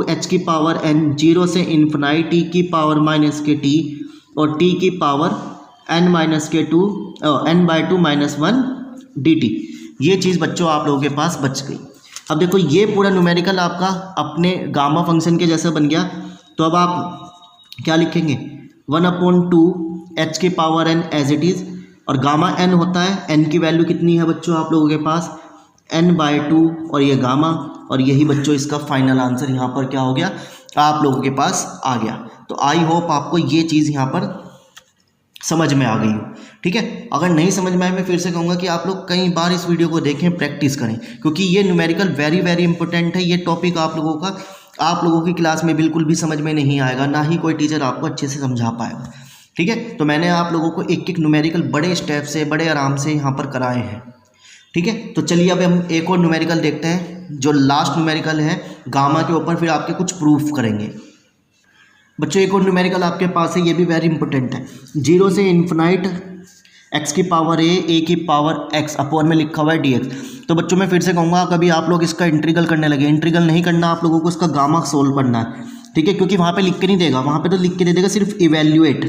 h की पावर n, 0 से इन्फिनाइट t की पावर -t, और t की पावर n-2 n/2 - 1 dt। ये चीज़ बच्चों आप लोगों के पास बच गई। अब देखो ये पूरा न्यूमेरिकल आपका अपने गामा फंक्शन के जैसा बन गया। तो अब आप क्या लिखेंगे, 1/2 h की power n as it is, और गामा n होता है, n की वैल्यू कितनी है बच्चों आप लोगों के पास, n/2, और ये गामा, और यही बच्चों इसका फाइनल आंसर यहाँ पर क्या हो गया, आप लोगों के पास आ गया। तो आई होप आपको ये चीज़ यहाँ पर समझ में आ गई हो। ठीक है, अगर नहीं समझ में आए मैं फिर से कहूँगा कि आप लोग कई बार इस वीडियो को देखें, प्रैक्टिस करें, क्योंकि ये न्यूमेरिकल वेरी वेरी इंपॉर्टेंट है। ये टॉपिक आप लोगों की क्लास में बिल्कुल भी समझ में नहीं आएगा, ना ही कोई टीचर आपको अच्छे से समझा पाएगा। ठीक है, तो मैंने आप लोगों को एक एक न्यूमेरिकल बड़े स्टेप से, बड़े आराम से यहाँ पर कराए हैं। ठीक है, तो चलिए अब हम एक और न्यूमेरिकल देखते हैं, जो लास्ट न्यूमेरिकल है गामा के ऊपर, फिर आपके कुछ प्रूफ करेंगे। बच्चों एक और न्यूमेरिकल आपके पास है, ये भी वेरी इंपॉर्टेंट है। 0 से इन्फिनाइट एक्स की पावर ए की पावर एक्स अपॉन में लिखा हुआ है डी एक्स। तो बच्चों मैं फिर से कहूँगा, कभी आप लोग इसका इंटीग्रल करने लगे, इंटीग्रल नहीं करना, आप लोगों को इसका गामा सोल्व करना है, ठीक है, क्योंकि वहाँ पे लिख के नहीं देगा, वहाँ पे तो लिख के दे देगा सिर्फ इवेल्युएट,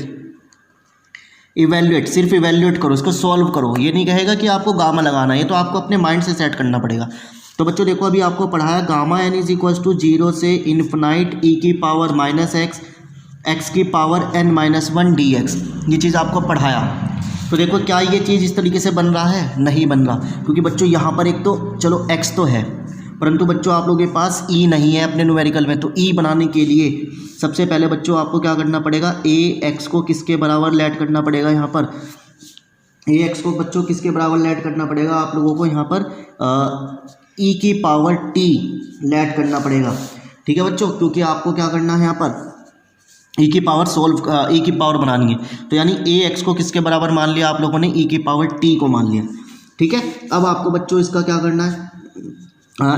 सिर्फ इवेल्युएट करो, इसको सॉल्व करो, ये नहीं कहेगा कि आपको गामा लगाना है, ये तो आपको अपने माइंड से सेट करना पड़ेगा। तो बच्चों देखो अभी आपको पढ़ाया gamma n is equal to 0 से इन्फिनाइट ई की पावर माइनस एक्स, एक्स की power n minus 1 d x, ये चीज़ आपको पढ़ाया। तो देखो क्या ये चीज़ इस तरीके से बन रहा है? नहीं बन रहा, क्योंकि बच्चों यहाँ पर एक तो चलो x तो है, परंतु बच्चों आप लोगों के पास e नहीं है अपने न्यूमेरिकल में। तो e बनाने के लिए सबसे पहले बच्चों आपको क्या करना पड़ेगा, ax को किसके बराबर लेट करना पड़ेगा, यहाँ पर ax को बच्चों किसके बराबर लेट करना पड़ेगा, आप लोगों को यहाँ पर e की पावर t लेट करना पड़ेगा, ठीक है बच्चों, क्योंकि आपको क्या करना है यहाँ पर e की पावर e की पावर बनानी है। तो यानी ax को किसके बराबर मान लिया आप लोगों ने, e की पावर t को मान लिया, ठीक है। अब आपको बच्चों इसका क्या करना है,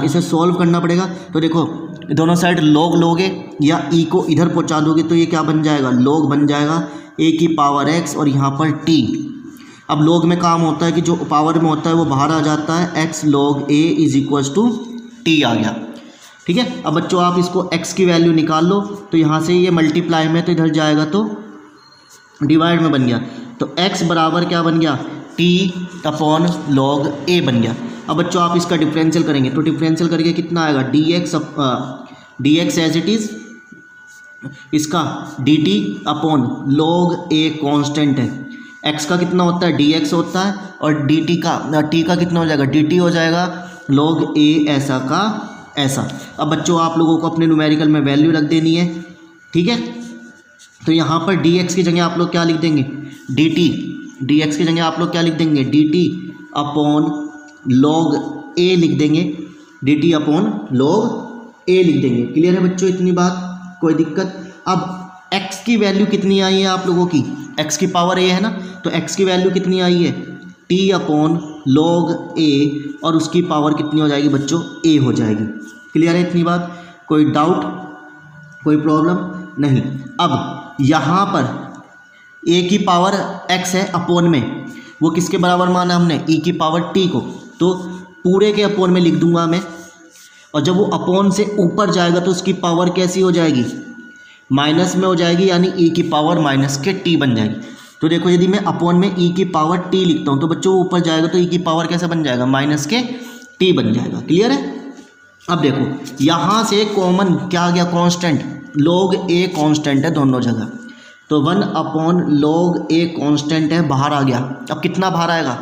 इसे सॉल्व करना पड़ेगा। तो देखो दोनों साइड log लोगे या e को इधर पहुंचा दोगे तो ये क्या बन जाएगा, log बन जाएगा a की पावर x और यहाँ पर t। अब log में काम होता है कि जो पावर में होता है वो बाहर आ जाता है, x log a is equals to t आ गया, ठीक है। अब बच्चों आप इसको x की वैल्यू निकाल लो, तो यहाँ से ये मल्टीप्लाई में तो इधर जाएगा तो डिवाइड में बन गया, तो x बराबर क्या बन गया, t अपॉन log a बन गया। अब बच्चों आप इसका डिफरेंशियल करेंगे तो डिफरेंशियल करके कितना आएगा, dx एज इट इज़, इसका dt upon log a constant है, x का कितना होता है dx होता है, और dt का t का कितना हो जाएगा, dt हो जाएगा log a ऐसा का ऐसा। अब बच्चों आप लोगों को अपने न्यूमेरिकल में वैल्यू रख देनी है, ठीक है। तो यहाँ पर dx की जगह आप लोग क्या लिख देंगे, dx की जगह आप लोग क्या लिख देंगे, dt अपॉन log a लिख देंगे, dt अपॉन log a लिख देंगे। क्लियर है बच्चों इतनी बात, कोई दिक्कत? अब x की वैल्यू कितनी आई है आप लोगों की, x की पावर a है ना, तो x की वैल्यू कितनी आई है, t अपॉन log a, और उसकी पावर कितनी हो जाएगी बच्चों, a हो जाएगी। क्लियर है इतनी बात, कोई डाउट, कोई प्रॉब्लम नहीं। अब यहाँ पर a की पावर x है अपोन में, वो किसके बराबर माना हमने, e की पावर t को, तो पूरे के अपोन में लिख दूंगा मैं, और जब वो अपोन से ऊपर जाएगा तो उसकी पावर कैसी हो जाएगी, माइनस में हो जाएगी, यानी e की पावर माइनस के t बन जाएगी। तो देखो यदि मैं अपोन में e की पावर t लिखता हूँ तो बच्चों वो ऊपर जाएगा तो e की पावर कैसे बन जाएगा, माइनस के t बन जाएगा। क्लियर है? अब देखो यहाँ से कॉमन क्या आ गया, कांस्टेंट, log a कांस्टेंट है दोनों जगह, तो 1 अपॉन log a कांस्टेंट है, बाहर आ गया। अब कितना बाहर आएगा,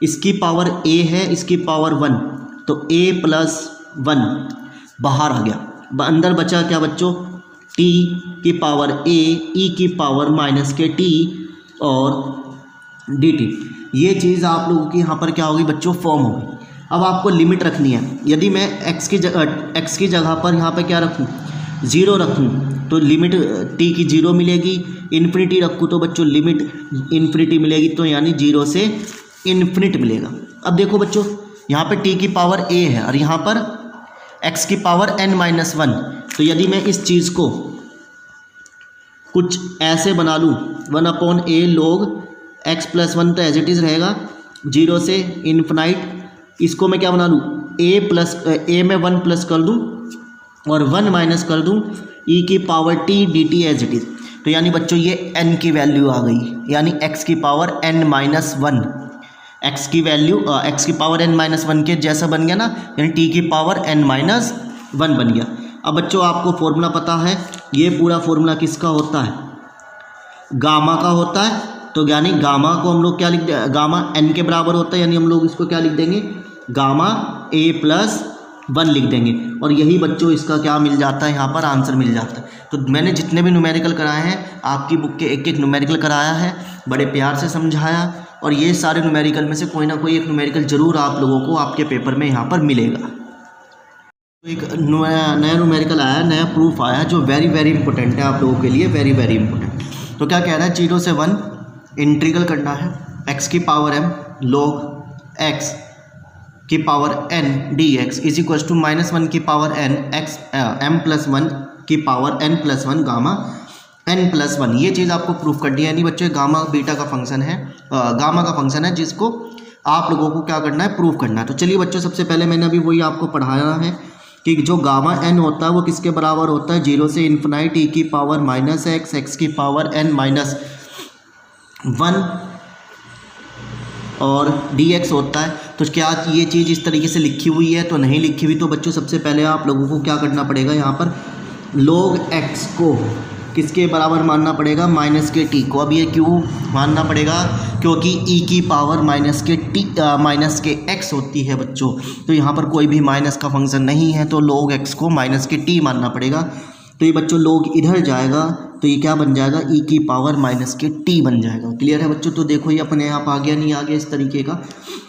इसकी पावर a है, इसकी पावर 1, तो a प्लस 1 बाहर आ गया। अंदर बचा क्या बच्चों, t की पावर a, e की पावर माइनस के t और dt। ये चीज़ आप लोगों की यहाँ पर क्या होगी बच्चों, फॉर्म होगी। अब आपको लिमिट रखनी है, यदि मैं x की जगह पर यहाँ पे क्या रखूँ, 0 रखूँ तो लिमिट t की 0 मिलेगी, इन्फिनिटी रखूँ तो बच्चों लिमिट इन्फिनिटी मिलेगी, तो यानी 0 से इन्फिनिट मिलेगा। अब देखो बच्चों यहाँ पे t की पावर a है और यहाँ पर x की पावर n माइनस 1, तो यदि मैं इस चीज़ को कुछ ऐसे बना लूँ, 1 upon a log x plus 1 तो एज इट इज़ रहेगा, 0 से इन्फिनाइट, इसको मैं क्या बना लूँ, a में 1 प्लस कर दूँ और 1 माइनस कर दूँ e की power t dt as it is. तो यानी बच्चों ये n की वैल्यू आ गई, यानी x की पावर n माइनस 1, x की वैल्यू x की पावर n माइनस 1 के जैसा बन गया ना, यानी t की पावर n माइनस 1 बन गया। अब बच्चों आपको फॉर्मूला पता है, ये पूरा फॉर्मूला किसका होता है, गामा का होता है। तो यानी गामा को हम लोग क्या लिख दें, गामा n के बराबर होता है, यानी हम लोग इसको क्या लिख देंगे, गामा a प्लस 1 लिख देंगे, और यही बच्चों इसका क्या मिल जाता है, यहाँ पर आंसर मिल जाता है। तो मैंने जितने भी न्यूमेरिकल कराए हैं, आपकी बुक के एक एक न्यूमेरिकल कराया है, बड़े प्यार से समझाया, और ये सारे न्यूमेरिकल में से कोई ना कोई एक न्यूमेरिकल ज़रूर आप लोगों को आपके पेपर में यहाँ पर मिलेगा। तो एक नया न्यूमेरिकल आया, नया प्रूफ आया जो वेरी वेरी इंपॉर्टेंट है आप लोगों के लिए, वेरी वेरी इंपॉर्टेंट। तो क्या कह रहा है, 0 से 1 इंटीग्रल करना है, x की पावर m log x की power n dx is equal to -1 की power n x m plus 1 की power n plus 1 gamma n+1, ये चीज़ आपको प्रूफ करनी है। यानी बच्चों गामा बीटा का फंक्शन है, गामा का फंक्शन है जिसको आप लोगों को क्या करना है, प्रूफ करना है। तो चलिए बच्चों, सबसे पहले मैंने अभी वही आपको पढ़ाया है कि जो गामा n होता है वो किसके बराबर होता है, 0 से इन्फिनाइट e की पावर -x, x की पावर n-1 और dx होता है। तो क्या ये चीज़ इस तरीके से लिखी हुई है? तो नहीं लिखी हुई। तो बच्चों सबसे पहले आप लोगों को क्या करना पड़ेगा, यहाँ पर log x को किसके बराबर मानना पड़ेगा, -t को। अब ये क्यों मानना पड़ेगा, क्योंकि e की पावर -x होती है बच्चों। तो यहाँ पर कोई भी माइनस का फंक्शन नहीं है, तो log x को -t मानना पड़ेगा। तो ये बच्चों log इधर जाएगा तो ये क्या बन जाएगा, e की पावर -t बन जाएगा। क्लियर है बच्चों? तो देखो ये अपने आप आ गया, नहीं आ गया इस तरीके का,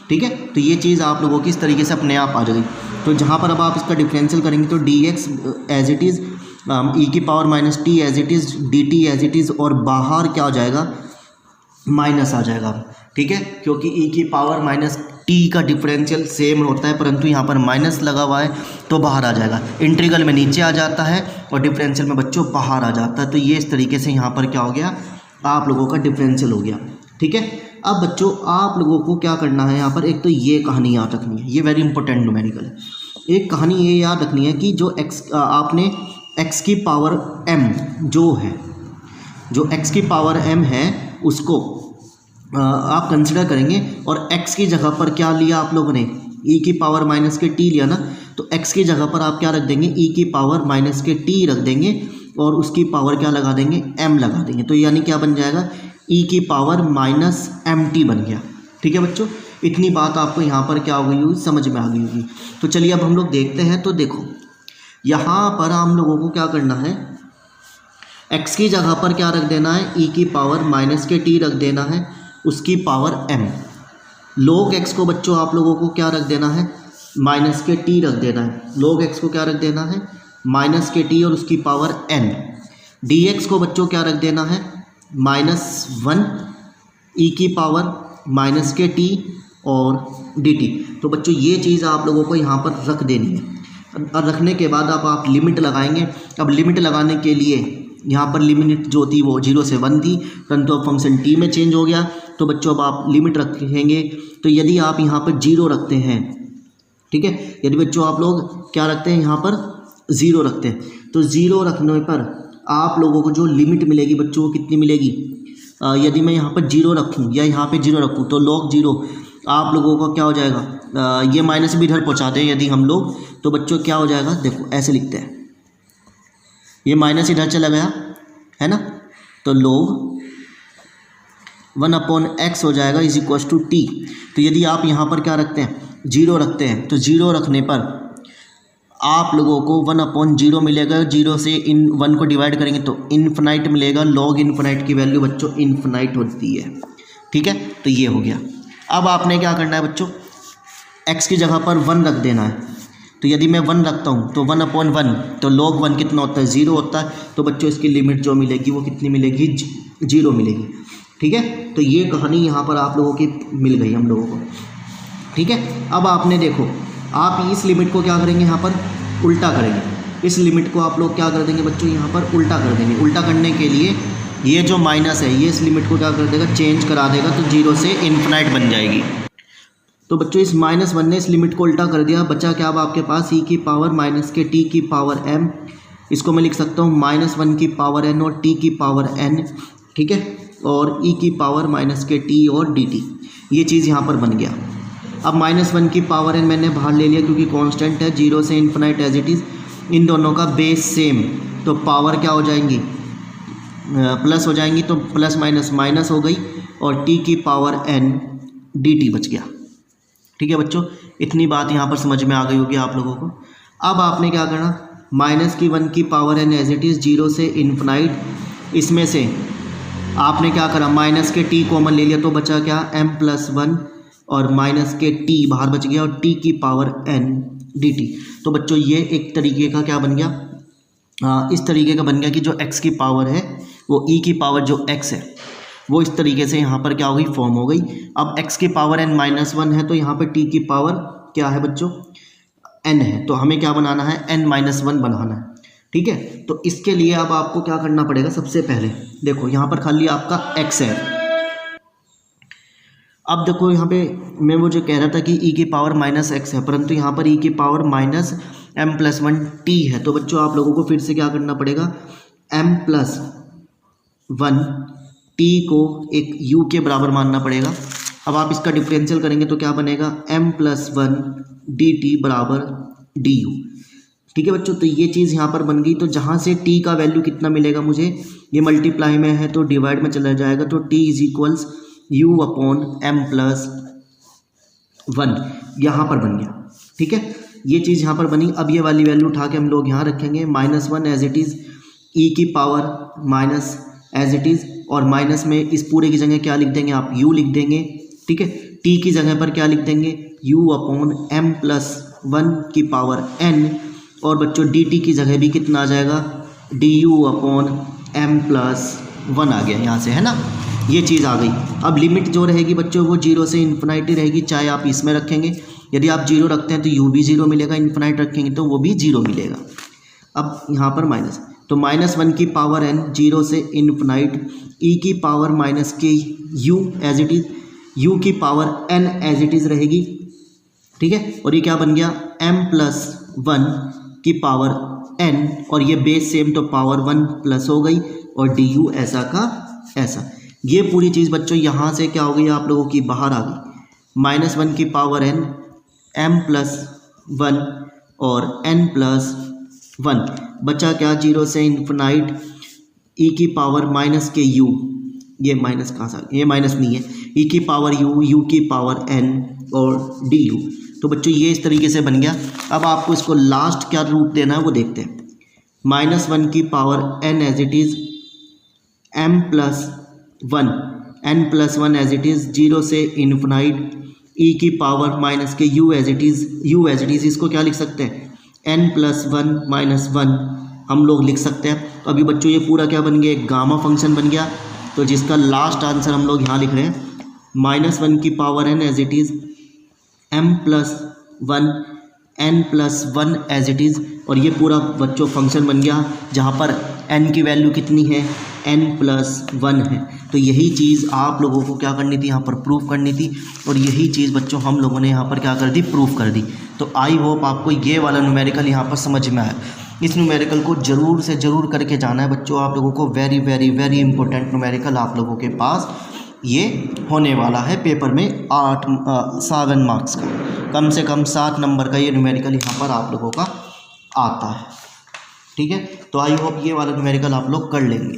ठीक है। तो ये चीज़ आप लोगों की इस तरीके से अपने आप आ जाएगी। तो जहाँ पर अब आप इसका डिफरेंशियल करेंगे तो dx as it is, e की power -t as it is, dt as it is, और बाहर क्या हो जाएगा, माइनस आ जाएगा, ठीक है। क्योंकि e की पावर -t का डिफरेंशियल सेम होता है, परंतु यहाँ पर माइनस लगा हुआ है तो बाहर आ जाएगा। इंटीग्रल में नीचे आ जाता है और डिफरेंशियल में बच्चों बाहर आ जाता है। तो ये इस तरीके से यहाँ पर क्या हो गया, आप लोगों का डिफरेंशियल हो गया, ठीक है। अब बच्चों आप लोगों को क्या करना है, यहाँ पर एक तो ये कहानी याद रखनी है, ये वेरी इंपॉर्टेंट न्यूमेरिकल है। एक कहानी ये याद रखनी है कि जो आपने x की पावर m जो है, जो x की पावर m है उसको आप कंसिडर करेंगे, और x की जगह पर क्या लिया आप लोगों ने, e की पावर -t लिया ना। तो x की जगह पर आप क्या रख देंगे, e की पावर -t रख देंगे और उसकी पावर क्या लगा देंगे, m लगा देंगे। तो यानी क्या बन जाएगा, e की पावर -mt बन गया, ठीक है बच्चों। इतनी बात आपको यहाँ पर क्या हो गई होगी, समझ में आ गई होगी। तो चलिए अब हम लोग देखते हैं। तो देखो यहाँ पर हम लोगों को क्या करना है, x की जगह पर क्या रख देना है, e की पावर -t रख देना है, उसकी पावर m। log x को बच्चों आप लोगों को क्या रख देना है, -t रख देना है। log x को क्या रख देना है, -t और उसकी पावर n। dx को बच्चों क्या रख देना है, -1 e की पावर -t और dt। तो बच्चों ये चीज़ आप लोगों को यहाँ पर रख देनी है। और रखने के बाद अब आप लिमिट लगाएंगे। अब लिमिट लगाने के लिए यहाँ पर लिमिट जो थी वो 0 से 1 थी, परंतु अब फंक्शन t में चेंज हो गया। तो बच्चों अब आप लिमिट रखेंगे। तो यदि आप यहाँ पर 0 रखते हैं, ठीक है, यदि बच्चों आप लोग क्या रखते हैं, यहाँ पर 0 रखते हैं, तो 0 रखने पर आप लोगों को जो लिमिट मिलेगी बच्चों वो कितनी मिलेगी, यदि मैं यहाँ पर 0 रखूँ या यहाँ पर 0 रखूँ तो log 0 आप लोगों का क्या हो जाएगा, ये माइनस भी इधर पहुँचा दें यदि हम लोग, तो बच्चों क्या हो जाएगा, देखो ऐसे लिखते हैं, ये माइनस इधर चला गया है ना, तो log 1/x हो जाएगा =t। तो यदि आप यहाँ पर क्या रखते हैं, 0 रखते हैं, तो 0 रखने पर आप लोगों को 1/0 मिलेगा। 0 से 1 को डिवाइड करेंगे तो इन्फिनाइट मिलेगा। log इन्फिनाइट की वैल्यू बच्चों इन्फिनाइट होती है, ठीक है। तो ये हो गया। अब आपने क्या करना है बच्चों, x की जगह पर 1 रख देना है। तो यदि मैं 1 रखता हूँ तो 1/1, तो log 1 कितना होता है, 0 होता है। तो बच्चों इसकी लिमिट जो मिलेगी वो कितनी मिलेगी, 0 मिलेगी, ठीक है। तो ये कहानी यहाँ पर आप लोगों की मिल गई हम लोगों को, ठीक है। अब आपने देखो, आप इस लिमिट को क्या करेंगे, यहाँ पर उल्टा करेंगे। इस लिमिट को आप लोग क्या कर देंगे बच्चों, यहाँ पर उल्टा कर देंगे। उल्टा करने के लिए ये जो माइनस है ये इस लिमिट को क्या कर देगा, चेंज करा देगा, तो 0 से इन्फिनाइट बन जाएगी। तो बच्चों इस -1 ने इस लिमिट को उल्टा कर दिया, बचा क्या अब आपके पास, e की पावर -t की पावर m। इसको मैं लिख सकता हूँ -1 की पावर n और t की पावर n, ठीक है, और e की पावर -t और dt। ये चीज़ यहाँ पर बन गया। अब -1 की पावर n मैंने बाहर ले लिया क्योंकि कांस्टेंट है, 0 से इन्फिनाइट एज इट इज़। इन दोनों का बेस सेम, तो पावर क्या हो जाएंगी, प्लस हो जाएंगी, तो प्लस माइनस माइनस हो गई, और t की पावर n dt बच गया, ठीक है बच्चों। इतनी बात यहाँ पर समझ में आ गई होगी आप लोगों को। अब आपने क्या करना, -1 की power n as it is, 0 से इन्फिनाइट, इसमें से आपने क्या करा, -t कॉमन ले लिया, तो बचा क्या, m+1 और -t बाहर बच गया, और t की पावर n dt। तो बच्चों ये एक तरीके का क्या बन गया, इस तरीके का बन गया कि जो x की पावर है वो e की पावर जो x है वो इस तरीके से यहाँ पर क्या हो गई, फॉर्म हो गई। अब x की पावर n-1 है, तो यहाँ पर t की पावर क्या है बच्चों, n है, तो हमें क्या बनाना है, n-1 बनाना है, ठीक है। तो इसके लिए अब आपको क्या करना पड़ेगा, सबसे पहले देखो यहाँ पर खाली आपका x है। अब देखो यहाँ पे मैं वो जो कह रहा था कि e की पावर माइनस एक्स है, परंतु यहाँ पर e की power minus m plus 1 t है। तो बच्चों आप लोगों को फिर से क्या करना पड़ेगा, m प्लस 1 t को एक u के बराबर मानना पड़ेगा। अब आप इसका डिफरेंशियल करेंगे तो क्या बनेगा, m प्लस 1 dt बराबर du। ठीक है बच्चों, तो ये चीज़ यहाँ पर बन गई। तो जहाँ से t का वैल्यू कितना मिलेगा मुझे, ये मल्टीप्लाई में है तो डिवाइड में चला जाएगा, तो t is equals u upon m plus 1 यहाँ पर बन गया। ठीक है, ये चीज़ यहाँ पर बनी। अब ये वाली वैल्यू उठा के हम लोग यहाँ रखेंगे, -1 एज इट इज़ e की power minus as it is, और माइनस में इस पूरे की जगह क्या लिख देंगे आप, u लिख देंगे। ठीक है, t की जगह पर क्या लिख देंगे, u अपॉन m प्लस 1 की पावर n, और बच्चों dt की जगह भी कितना आ जाएगा, du अपॉन m प्लस 1 आ गया यहाँ से, है ना, ये चीज़ आ गई। अब लिमिट जो रहेगी बच्चों वो 0 से इन्फिनिटी रहेगी, चाहे आप इसमें रखेंगे, यदि आप 0 रखते हैं तो u भी 0 मिलेगा, इन्फिनिटी रखेंगे तो वो भी 0 मिलेगा। अब यहाँ पर माइनस, तो -1 की पावर n 0 से इन्फिनिटी e की पावर माइनस के u as it is, u की power n as it is रहेगी। ठीक है, और ये क्या बन गया, m प्लस 1 की पावर n, और ये बेस सेम तो पावर 1 प्लस हो गई, और du ऐसा का ऐसा। ये पूरी चीज़ बच्चों यहाँ से क्या हो गई आप लोगों की, बाहर आ गई। -1 की पावर n, m प्लस 1 और n प्लस 1 बचा क्या, 0 से इन्फिनिटी e की पावर माइनस के u, ये माइनस कहाँ से आ गया, ये माइनस नहीं है, e की पावर u की पावर n और du। तो बच्चों ये इस तरीके से बन गया। अब आपको इसको लास्ट क्या रूप देना है वो देखते हैं। -1 की power n as it is, m plus 1 n plus 1 as it is, 0 से इन्फिनिटी e की पावर माइनस के u एज इट इज़, इसको क्या लिख सकते हैं, n प्लस 1 माइनस 1 हम लोग लिख सकते हैं। तो अभी बच्चों ये पूरा क्या बन गया, एक गामा फंक्शन बन गया, तो जिसका लास्ट आंसर हम लोग यहाँ लिख रहे हैं, -1 की power n as it is, m plus 1 n plus 1 as it is, और ये पूरा बच्चों फंक्शन बन गया जहाँ पर n की वैल्यू कितनी है, n प्लस 1 है। तो यही चीज़ आप लोगों को क्या करनी थी, यहाँ पर प्रूफ करनी थी, और यही चीज़ बच्चों हम लोगों ने यहाँ पर क्या कर दी, प्रूफ कर दी। तो आई होप आपको ये वाला न्यूमेरिकल यहाँ पर समझ में आया। इस न्यूमेरिकल को ज़रूर से ज़रूर करके जाना है बच्चों, आप लोगों को very very very important numerical आप लोगों के पास ये होने वाला है पेपर में 7 मार्क्स का, कम से कम 7 नंबर का ये न्यूमेरिकल यहाँ पर आप लोगों का आता है। ठीक है, तो आई होप ये वाला न्यूमेरिकल आप लोग कर लेंगे।